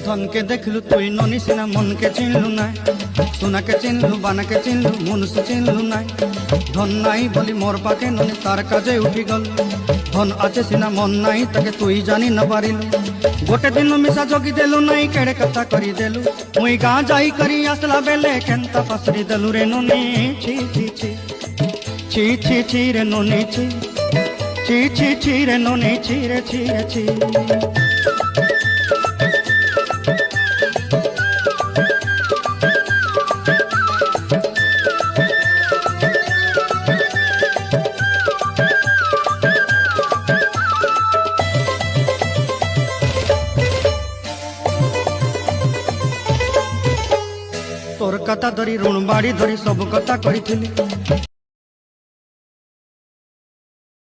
धन के देखलु तुई ननी सिना मन के चिन्हलु ना सोना के चिन्हलु बाना के चिन्हलु मनुष्य चिन्हलु ना धन नाई बोली मोर पाके ननी तार काजे उठी गल धन आचे सिना मन नाई ताके तुई जानी न पारिलु गोटे दिन मिसा जोगी देलु नाई केड़े कथा करी देलु मुई गाँ जाई करी आसला बेले केंता पसरी देलु रे ननी छी छी छी छी छी छी रे ननी छी छी छी छी रे ननी छी रे छी रे छी। तोर कथा धरी ऋण बाड़ी धरी सब कथा करी